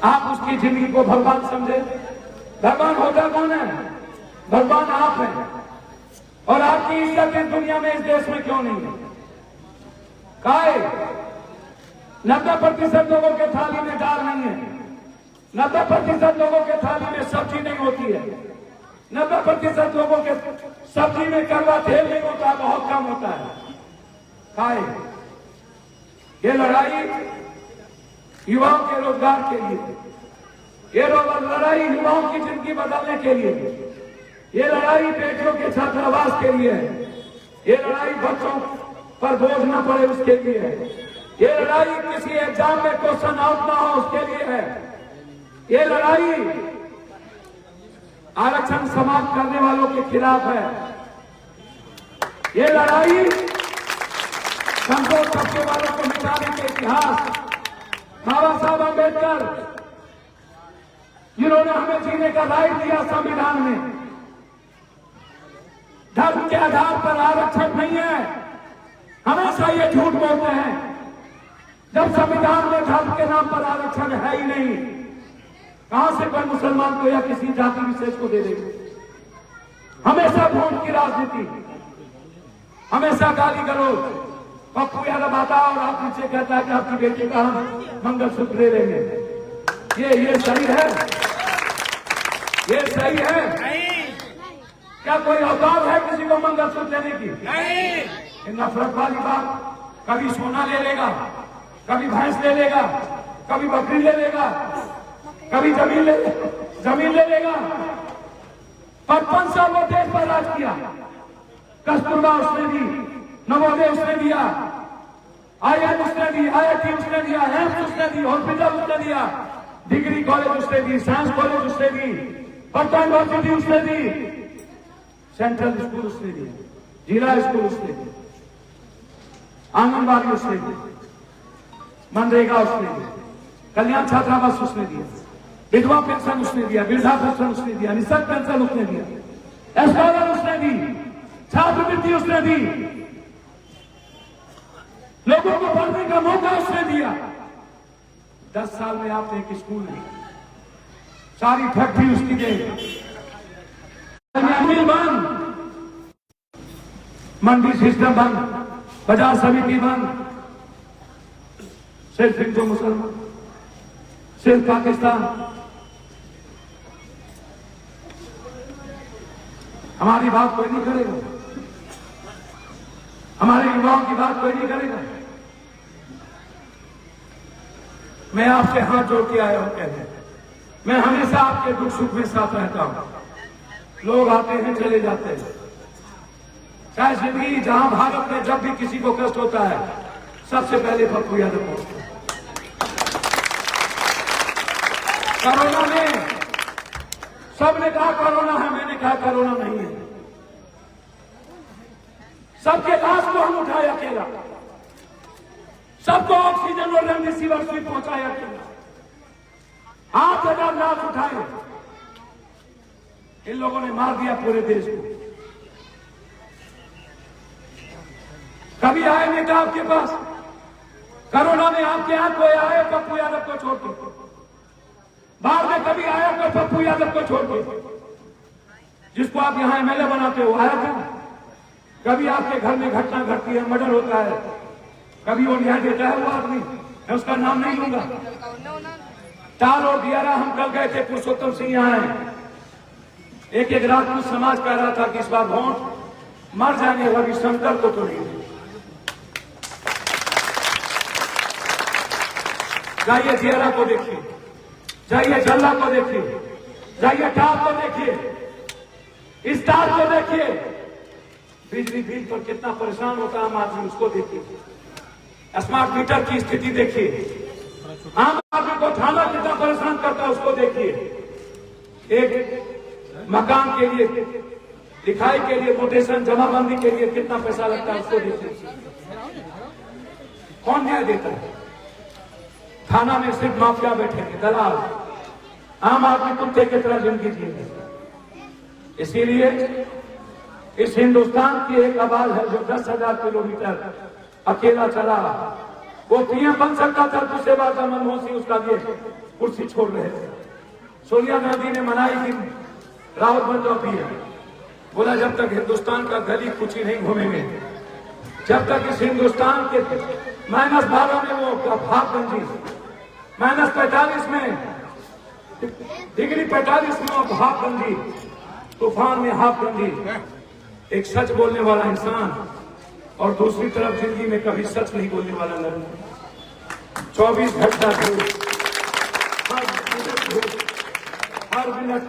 आप उसकी जिंदगी को भगवान समझे। भगवान होता कौन है? भगवान आप हैं। और आपकी इज्जत इस दुनिया में, इस देश में क्यों नहीं है? काहे 90% लोगों के थाली में दाल नहीं है, 90% लोगों के थाली में सब्जी नहीं होती है, 90% लोगों के सब्जी में कड़वा तेल नहीं होता, बहुत कम होता है। काहे? ये लड़ाई युवाओं के रोजगार के लिए, ये लड़ाई युवाओं की जिंदगी बदलने के लिए, ये लड़ाई बेटियों के छात्रावास के लिए है, ये लड़ाई बच्चों पर बोझ न पड़े उसके लिए है, ये लड़ाई किसी एग्जाम में क्वेश्चन आउट ना हो उसके लिए है, ये लड़ाई आरक्षण समाप्त करने वालों के खिलाफ है, ये लड़ाई कमजोर तबके वालों को मिटाने के इतिहास बाबा साहब अम्बेडकर जिन्होंने हमें जीने का राइट दिया संविधान में, धर्म के आधार पर आरक्षण नहीं है। हमेशा ये झूठ बोलते हैं, जब संविधान में धर्म के नाम पर आरक्षण है ही नहीं, कहां से कोई मुसलमान को या किसी जाति विशेष को दे देगा। हमेशा वोट की राजनीति, हमेशा गाली गलौज। पप्पू यादव आता और आप नीचे कहता है कि आपकी बेटी का हम मंगलसूत्र ले लेंगे। ये सही है? ये सही है? क्या कोई औकात है किसी को मंगलसूत्र लेने की? नहीं। नफरत वाली बात, कभी सोना ले लेगा, कभी भैंस ले लेगा, कभी बकरी ले लेगा, कभी जमीन ले लेगा। 55 साल वो देश पर राज किया। कस्तूरबा उसने दी, नवोदय उसने दिया, IIM उसने दी, IIT उसने दिया, एम्स उसने दी, हॉस्पिटल उसने दिया, डिग्री कॉलेज उसने दी, साइंस कॉलेज उसने दी, पटना यूनिवर्सिटी उसने दी, सेंट्रल स्कूल उसने दिया, जिला स्कूल उसने दिया, आंगनबाड़ी उसने दी, मनरेगा उसने दी, कल्याण छात्रावास उसने दिया, विधवा पेंशन उसने दिया, वृद्धा पेंशन उसने दिया, निःशक्त पेंशन उसने दिया, स्कॉलर उसने दी, छात्रवृत्ति उसने दी, लोगों को पढ़ने का मौका उसने दिया। 10 साल में आपने एक स्कूल नहीं, सारी फैक्ट्री उसकी दे, मिल बंद, मंडी सिस्टम बंद, बाजार समिति बंद, सिर्फ हिंदू मुसलमान, सिर्फ पाकिस्तान। हमारी बात कोई नहीं करेगा, हमारे युवाओं की बात कोई नहीं करेगा। मैं आपसे हाथ जोड़ के आया हूं कहते, मैं हमेशा आपके दुख सुख में साथ रहता हूं। लोग आते हैं चले जाते हैं, चाहे जिंदगी जहां भारत में जब भी किसी को कष्ट होता है सबसे पहले पप्पू यादव पहुंचते हैं। कोरोना में सबने कहा कोरोना है, मैंने कहा कोरोना नहीं है। सबके लाश को हम उठाए अकेला, सबको ऑक्सीजन और रेमडेसिविर सुई पहुंचाया अकेला, 8,000 लाश उठाए। इन लोगों ने मार दिया पूरे देश को। कभी आए नेता आपके पास? कोरोना में आपके यहां कोई आए पप्पू यादव को छोड़ के? बाहर में कभी आया कोई पप्पू यादव को छोड़ के? जिसको आप यहां MLA बनाते हो आया था? कभी आपके घर में घटना घटती है, मर्डर होता है, कभी वो न्याय देता है वो आदमी? मैं उसका नाम नहीं लूंगा। टाल और दियारा हम कल गए थे, पुरुषोत्तम सिंह यहाँ है, एक राजपूत समाज कह रहा था कि इस बार वोट मर जाने वाली शंकर को तो नहीं। जाइए दियारा को देखिए, जाइए जल्ला को देखिए, जाइए टाल को देखिए, स्टार को देखिए, बिजली बिल पर कितना परेशान होता है आम आदमी, उसको देखिए। स्मार्ट मीटर की स्थिति देखिए, आम आदमी को थाना कितना परेशान करता है उसको देखिए। एक मकान के लिए, दिखाई के लिए, कोटेशन जमाबंदी के लिए कितना पैसा लगता है उसको देखिए। कौन न्याय देता है? थाना में सिर्फ माफिया बैठेंगे, दलाल, आम आदमी कुत्ते की तरह जिंदगी जिएंगे। इसीलिए इस हिंदुस्तान की एक आवाज है जो 10,000 किलोमीटर अकेला चला, वो पीएम बन सकता था, दूसरे बार का मनमोहन सिंह उसका लिए कुर्सी छोड़ रहे थे। सोनिया गांधी ने मनाई कि राहुल बन जाओ पीएम। बोला जब तक हिंदुस्तान का गली कुची नहीं घूमेंगे, जब तक इस हिंदुस्तान के -12 में वो हाफ गंजी, -45 में डिग्री 45 में वो हाफ गंजी, तूफान में हाफ गंजी, एक सच बोलने वाला इंसान और दूसरी तरफ जिंदगी में कभी सच नहीं बोलने वाला लड़का। 24 घंटा धूप, हर मिनट।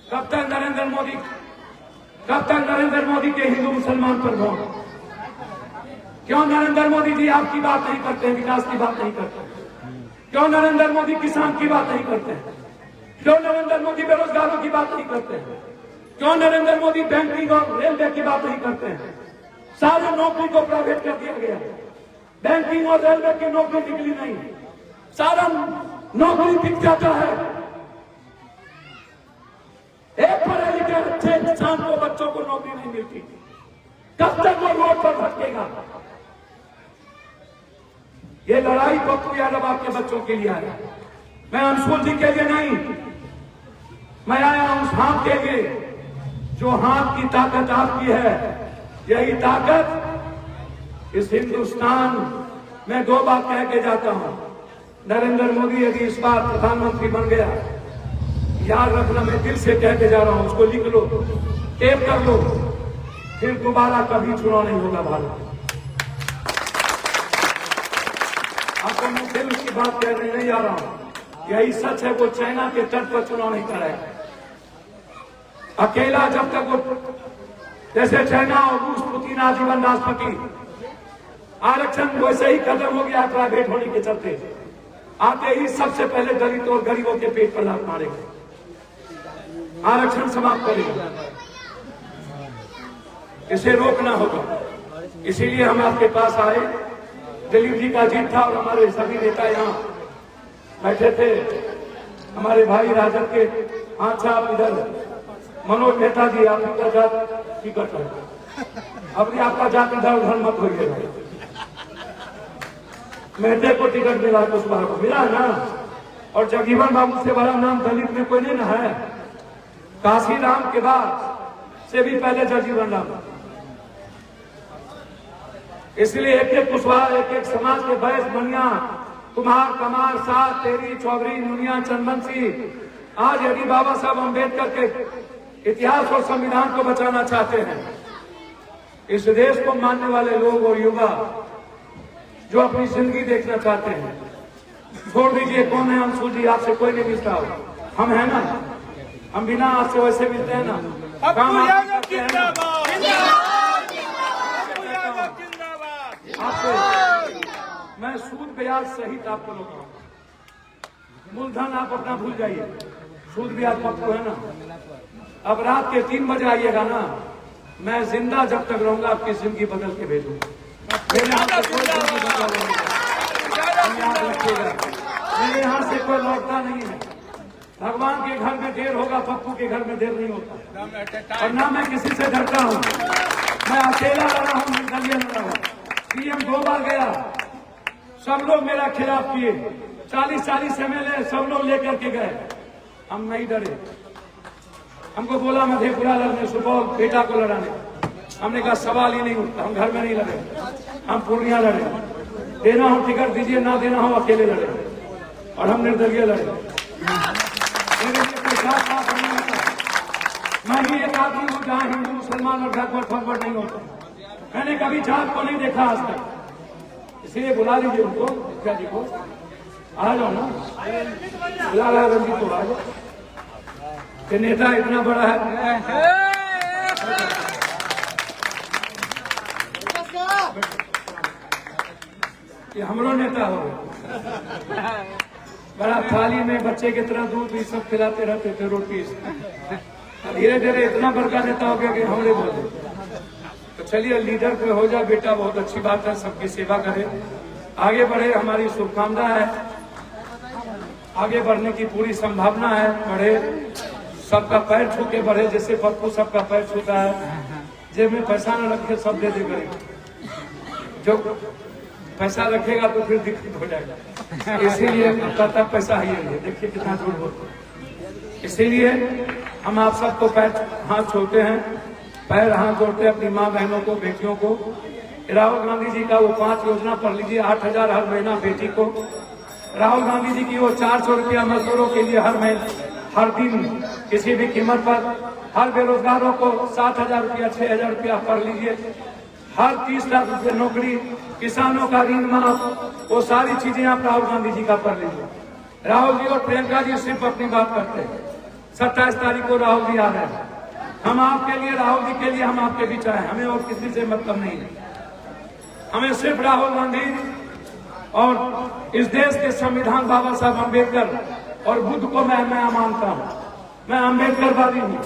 कब तक नरेंद्र मोदी के हिंदू मुसलमान पर वोट? क्यों नरेंद्र मोदी जी आपकी बात नहीं करते हैं, विकास की बात नहीं करते? क्यों नरेंद्र मोदी किसान की बात नहीं करते हैं? क्यों नरेंद्र मोदी बेरोजगारों की बात नहीं करते हैं? क्यों नरेंद्र मोदी बैंकिंग और रेलवे की बात नहीं करते हैं? सारे नौकरी को प्राइवेट कर दिया गया, बैंकिंग और रेलवे की नौकरी निकली नहीं, सारा नौकरी बिक जाता है। एक पढ़े लिखे अच्छे इंसान को, बच्चों को नौकरी नहीं मिलती। कब तक वो रोड पर भटकेगा? ये लड़ाई पप्पू यादव आपके बच्चों के लिए आया, मैं अंशुल जी के लिए नहीं। मैं आया उस हाथ के लिए जो हाथ की ताकत आपकी है। यही ताकत इस हिंदुस्तान में 2 बात कह के जाता हूं। नरेंद्र मोदी यदि इस बार प्रधानमंत्री बन गया, याद रखना, मैं दिल से कह के जा रहा हूं, उसको लिख लो, टेप कर लो, फिर दोबारा कभी चुनाव नहीं होगा भारत। आपको मैं दिल की बात कहने नहीं जा रहा हूं, यही सच है। वो चाइना के तट पर चुनाव नहीं कराएगा अकेला। जब तक वो जैसे चाइना और रूस पुतिन आजीवन राष्ट्रपति, आरक्षण वैसे ही खत्म हो गया प्राइवेट होने के चलते। आते ही सबसे पहले दलित और गरीबों के पेट पर लात मारेगा, आरक्षण समाप्त करेगा। इसे रोकना होगा। इसीलिए हम आपके पास आए। दिलीप जी का जीत था और हमारे सभी नेता यहाँ बैठे थे। हमारे भाई राजद के हाथ साहब इधर, मनोज मेहता जी, आपका जात टिकट है, अब भी आपका जात इधर उधर मत होइएगा। मेहते को टिकट मिला, कुशवाहा को मिला ना। और जगजीवन बाबू से बड़ा नाम दलित में कोई नहीं ना है। काशी राम के बाद से भी पहले जगजीवन राम। इसलिए एक एक कुशवाहा, एक एक समाज के बैस, बनिया, कुम्हार, कमार, सात, तेरी, चौधरी, मुनिया, चंदनसी, आज यदि बाबा साहब अम्बेडकर के इतिहास और संविधान को बचाना चाहते हैं, इस देश को मानने वाले लोग और युवा जो अपनी जिंदगी देखना चाहते हैं, छोड़ दीजिए कौन है अंशुल जी, आपसे कोई नहीं मिलता हो, हम है ना, हम बिना आपसे वैसे मिलते हैं ना, काम आपसे मैं सूद ब्याज सहित आपको लूंगा। मूलधन आप अपना भूल जाइए, सूद ब्याज पक्को है ना। अब रात के 3 बजे आइएगा ना, मैं जिंदा जब तक रहूंगा आपकी जिंदगी बदल के भेजूंगा। मेरे यहाँ से कोई जिंदगी बदला नहीं, याद रखिएगा। मेरे यहाँ से कोई लौटता नहीं है। भगवान के घर में देर होगा, पप्पू के घर में देर नहीं होता। और ना मैं किसी से डरता हूँ। मैं अकेला लड़ा हूँ, निर्दलीय लड़ा हूँ। पीएम 2 बार गया, सब लोग मेरा खिलाफ किए, 40-40 MLA सब लोग लेकर के गए। हम नहीं डरे। हमको बोला मधेपुरा लड़ने, सुपौल बेटा को लड़ाने, हमने कहा सवाल ही नहीं उठता, हम घर में नहीं लड़े, हम पूर्णिया लड़े। देना हो टिकट दीजिए, ना देना हो अकेले लड़े, और हम निर्दलीय लड़े। मेरे लिए कोई साथ नहीं होता। मैं भी एक आदमी हूँ जहाँ हिंदू मुसलमान और बैकवर्ड फॉरवर्ड नहीं होता। मैंने कभी जात को नहीं देखा आज तक। इसलिए बुला लीजिए उनको, मुखिया जी को, आ जाओ ना, लाला रंजीत को आ जाओ। कि नेता इतना बड़ा है, ये हमरो नेता हो। बड़ा थाली में बच्चे की तरह दूध भी सब खिलाते रहते थे, रोटी। धीरे धीरे इतना बड़का नेता हो गया कि हमरे बोले। तो चलिए लीडर पे हो जाए बेटा, बहुत अच्छी बात है, सबकी सेवा करे, आगे बढ़े, हमारी शुभकामना है। आगे बढ़ने की पूरी संभावना है, बढ़े, सबका पैर छू के बढ़े, जैसे पप्पू सबका पैर छूता है। जेब में पैसा न रखे, सब दे दे करें। जो पैसा रखेगा तो फिर दिक्कत हो जाएगा, इसीलिए कहता पैसा ही है। देखिए कितना झूठ बोलते हैं। इसीलिए हम आप सबको पैर हाथ छोड़ते हैं, पैर हाथ जोड़ते हैं अपनी माँ बहनों को, बेटियों को। राहुल गांधी जी का वो 5 योजना पढ़ लीजिए, 8,000 हर महीना बेटी को। राहुल गांधी जी की वो 400 रुपया मजदूरों के लिए हर महीने, हर दिन किसी भी कीमत पर, हर बेरोजगारों को 7,000 रुपया, 6,000 रुपया पढ़ लीजिए, हर 30 लाख रुपये नौकरी, किसानों का ऋण माफ, वो सारी चीजें आप राहुल गांधी जी का पढ़ लीजिए। राहुल जी और प्रियंका जी सिर्फ अपनी बात करते हैं। 27 तारीख को राहुल जी आ रहे हैं। हम आपके लिए, राहुल जी के लिए हम आपके बीच आए, हमें और किसी से मतलब नहीं है। हमें सिर्फ राहुल गांधी और इस देश के संविधान बाबा साहब अम्बेडकर और बुद्ध को मैं मानता हूं। मैं अम्बेडकरवादी हूं,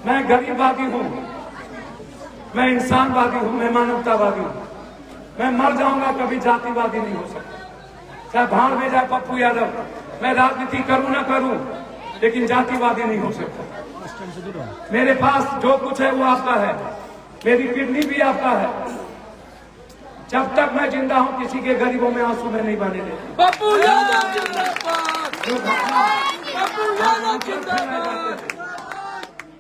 मैं गरीबवादी हूं, मैं इंसानवादी हूं, मैं मानवतावादी हूं। मैं मर जाऊंगा, कभी जातिवादी नहीं हो सकता। चाहे भाड़ में जाए पप्पू यादव, मैं राजनीति करूं ना करूं, लेकिन जातिवादी नहीं हो सकता। मेरे पास जो कुछ है वो आपका है, मेरी किडनी भी आपका है। जब तक मैं जिंदा हूं, किसी के गरीबों में आंसू में नहीं बने देते। पप्पू यादव जिंदाबाद, पप्पू यादव जिंदाबाद।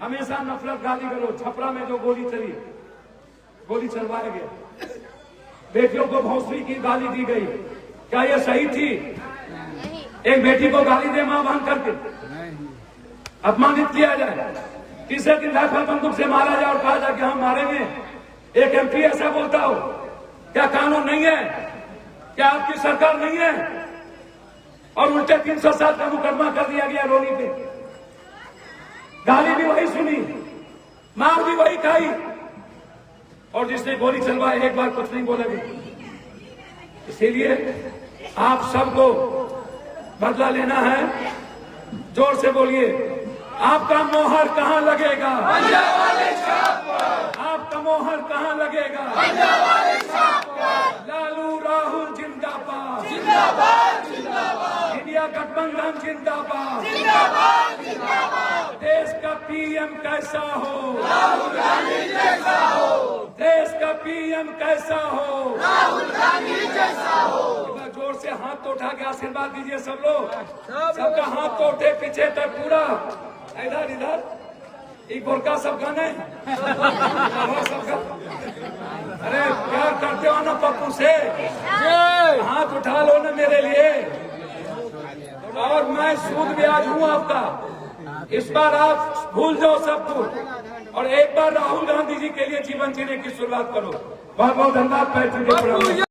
हमेशा नफरत, गाली गलौज, छपरा में जो गोली चली, गोली चलवाया गया, बेटियों को भौंसली की गाली दी गई, क्या ये सही थी? एक बेटी को गाली दे मां बांध करके, अपमानित किया जाए, तीसरे दिन राइफल बंदूक से मारा जाए और कहा जाए कि हम मारेंगे। एक एमपी ऐसा बोलता हो? क्या कानून नहीं है? क्या आपकी सरकार नहीं है? और उल्टे 307 का मुकदमा कर दिया गया रोनी पे। गाली भी वही सुनी, मार भी वही खाई, और जिसने गोली चलवाई एक बार कुछ नहीं बोला गया। इसीलिए आप सबको बदला लेना है। जोर से बोलिए, आपका मोहर कहां लगेगा? आपका मोहर कहां लगेगा? लालू राहुल जिंदाबाद, इंडिया गठबंधन जिंदाबाद, देश का पीएम कैसा हो? राहुल गांधी जैसा हो। देश का पीएम कैसा हो? राहुल गांधी जैसा हो। जोर से हाथ तो उठा के आशीर्वाद दीजिए सब लोग, सबका हाथ तो उठे पीछे तक पूरा, इधर इधर एक गोरका सब गाने सबका। अरे क्या करते हो ना पप्पू से, हाथ उठा लो ना मेरे लिए। और मैं सूद ब्याज हूँ आपका, इस बार आप भूल जाओ सब कुछ और एक बार राहुल गांधी जी के लिए जीवन जीने की शुरुआत करो। बहुत बहुत धन्यवाद।